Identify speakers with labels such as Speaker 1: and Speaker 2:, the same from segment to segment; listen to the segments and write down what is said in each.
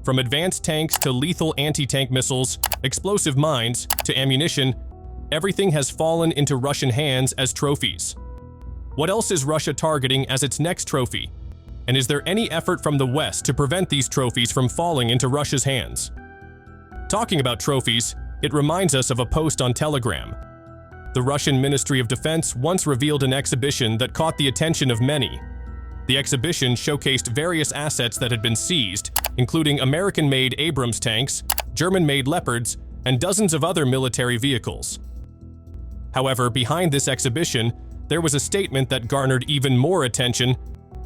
Speaker 1: From advanced tanks to lethal anti-tank missiles, explosive mines to ammunition, everything has fallen into Russian hands as trophies. What else is Russia targeting as its next trophy? And is there any effort from the West to prevent these trophies from falling into Russia's hands? Talking about trophies, it reminds us of a post on Telegram. The Russian Ministry of Defense once revealed an exhibition that caught the attention of many. The exhibition showcased various assets that had been seized, including American-made Abrams tanks, German-made Leopards, and dozens of other military vehicles. However, behind this exhibition, there was a statement that garnered even more attention,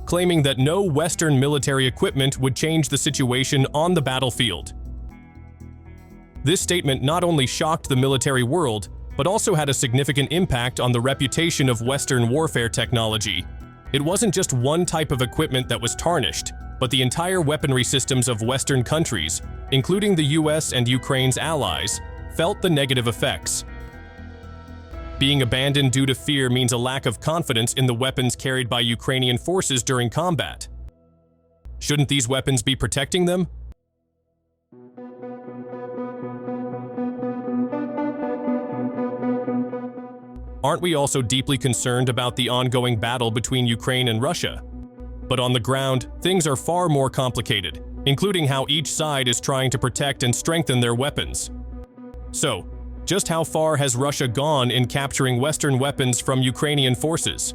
Speaker 1: claiming that no Western military equipment would change the situation on the battlefield. This statement not only shocked the military world, but also had a significant impact on the reputation of Western warfare technology. It wasn't just one type of equipment that was tarnished, but the entire weaponry systems of Western countries, including the US and Ukraine's allies, felt the negative effects. Being abandoned due to fear means a lack of confidence in the weapons carried by Ukrainian forces during combat. Shouldn't these weapons be protecting them? Aren't we also deeply concerned about the ongoing battle between Ukraine and Russia? But on the ground, things are far more complicated, including how each side is trying to protect and strengthen their weapons. So, just how far has Russia gone in capturing Western weapons from Ukrainian forces?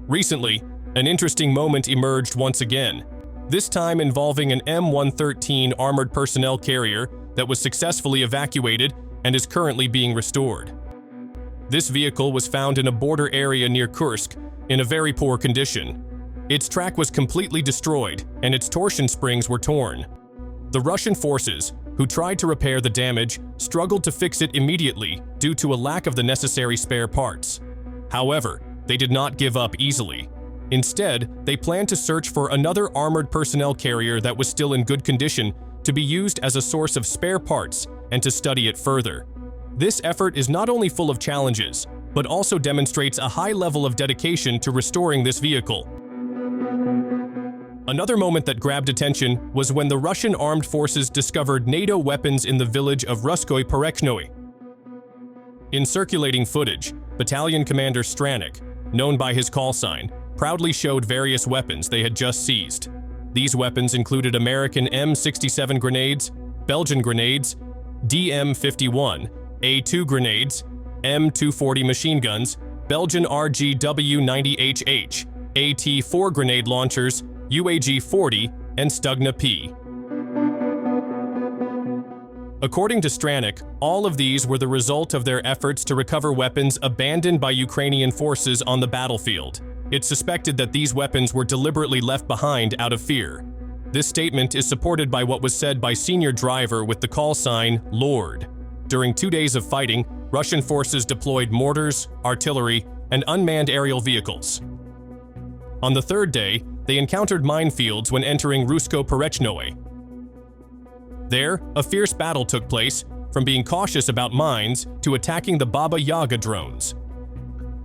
Speaker 1: Recently, an interesting moment emerged once again, this time involving an M113 armored personnel carrier that was successfully evacuated and is currently being restored. This vehicle was found in a border area near Kursk in a very poor condition. Its track was completely destroyed and its torsion springs were torn. The Russian forces, who tried to repair the damage, struggled to fix it immediately due to a lack of the necessary spare parts. However, they did not give up easily. Instead, they planned to search for another armored personnel carrier that was still in good condition to be used as a source of spare parts and to study it further. This effort is not only full of challenges, but also demonstrates a high level of dedication to restoring this vehicle. Another moment that grabbed attention was when the Russian armed forces discovered NATO weapons in the village of Ruskoye Porechnoye. In circulating footage, Battalion Commander Stranik, known by his call sign, proudly showed various weapons they had just seized. These weapons included American M67 grenades, Belgian grenades, DM51, A2 grenades, M240 machine guns, Belgian RGW-90HH, AT-4 grenade launchers, UAG-40, and Stugna P. According to Stranik, all of these were the result of their efforts to recover weapons abandoned by Ukrainian forces on the battlefield. It's suspected that these weapons were deliberately left behind out of fear. This statement is supported by what was said by senior driver with the call sign Lord. During 2 days of fighting, Russian forces deployed mortars, artillery, and unmanned aerial vehicles. On the third day, they encountered minefields when entering Ruskoye Porechnoye. There, a fierce battle took place, from being cautious about mines to attacking the Baba Yaga drones.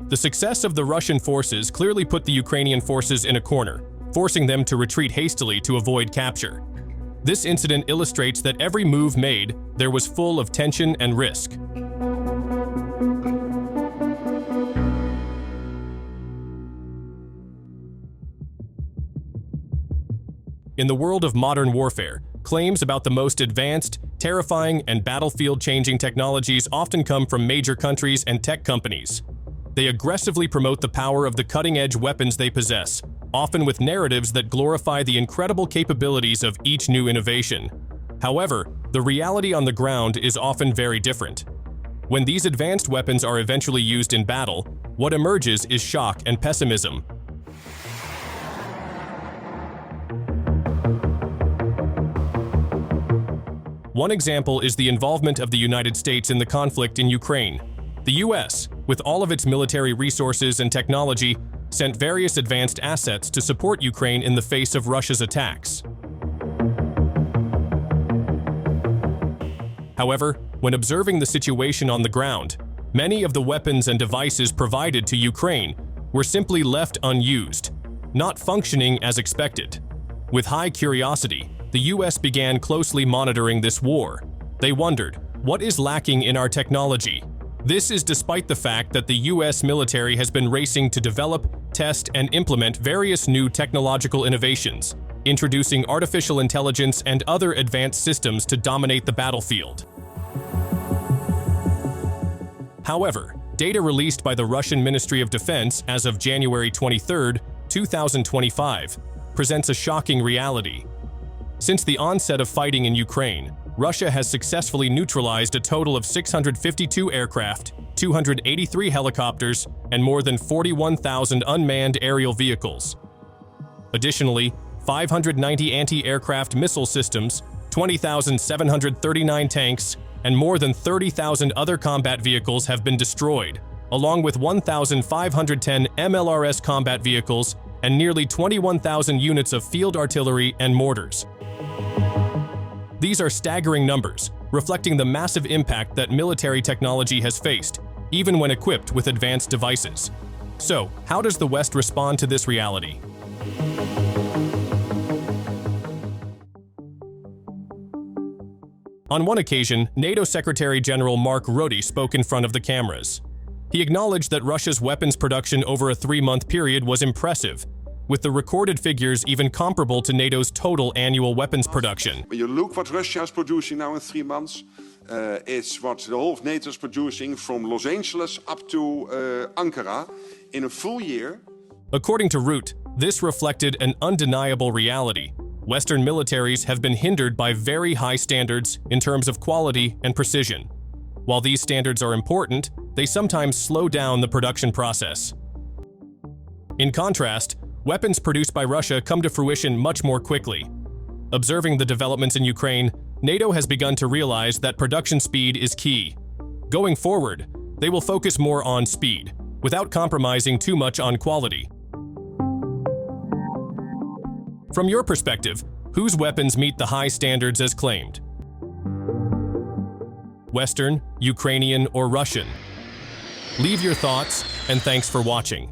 Speaker 1: The success of the Russian forces clearly put the Ukrainian forces in a corner, forcing them to retreat hastily to avoid capture. This incident illustrates that every move made there was full of tension and risk. In the world of modern warfare, claims about the most advanced, terrifying, and battlefield-changing technologies often come from major countries and tech companies. They aggressively promote the power of the cutting-edge weapons they possess, often with narratives that glorify the incredible capabilities of each new innovation. However, the reality on the ground is often very different. When these advanced weapons are eventually used in battle, what emerges is shock and pessimism. One example is the involvement of the United States in the conflict in Ukraine. The US, with all of its military resources and technology, sent various advanced assets to support Ukraine in the face of Russia's attacks. However, when observing the situation on the ground, many of the weapons and devices provided to Ukraine were simply left unused, not functioning as expected. With high curiosity, the US began closely monitoring this war. They wondered, what is lacking in our technology? This is despite the fact that the US military has been racing to develop, test, and implement various new technological innovations, introducing artificial intelligence and other advanced systems to dominate the battlefield. However, data released by the Russian Ministry of Defense as of January 23, 2025, presents a shocking reality. Since the onset of fighting in Ukraine, Russia has successfully neutralized a total of 652 aircraft, 283 helicopters, and more than 41,000 unmanned aerial vehicles. Additionally, 590 anti-aircraft missile systems, 20,739 tanks, and more than 30,000 other combat vehicles have been destroyed, along with 1,510 MLRS combat vehicles and nearly 21,000 units of field artillery and mortars. These are staggering numbers, reflecting the massive impact that military technology has faced, even when equipped with advanced devices. So, how does the West respond to this reality? On one occasion, NATO Secretary General Mark Rutte spoke in front of the cameras. He acknowledged that Russia's weapons production over a 3-month period was impressive, with the recorded figures even comparable to NATO's total annual weapons production.
Speaker 2: When you look what Russia is producing now in 3 months, it's what the whole of NATO is producing from Los Angeles up to Ankara in a full year.
Speaker 1: According to Rutte, this reflected an undeniable reality. Western militaries have been hindered by very high standards in terms of quality and precision. While these standards are important, they sometimes slow down the production process. In contrast, weapons produced by Russia come to fruition much more quickly. Observing the developments in Ukraine, NATO has begun to realize that production speed is key. Going forward, they will focus more on speed, without compromising too much on quality. From your perspective, whose weapons meet the high standards as claimed? Western, Ukrainian, or Russian? Leave your thoughts, and thanks for watching.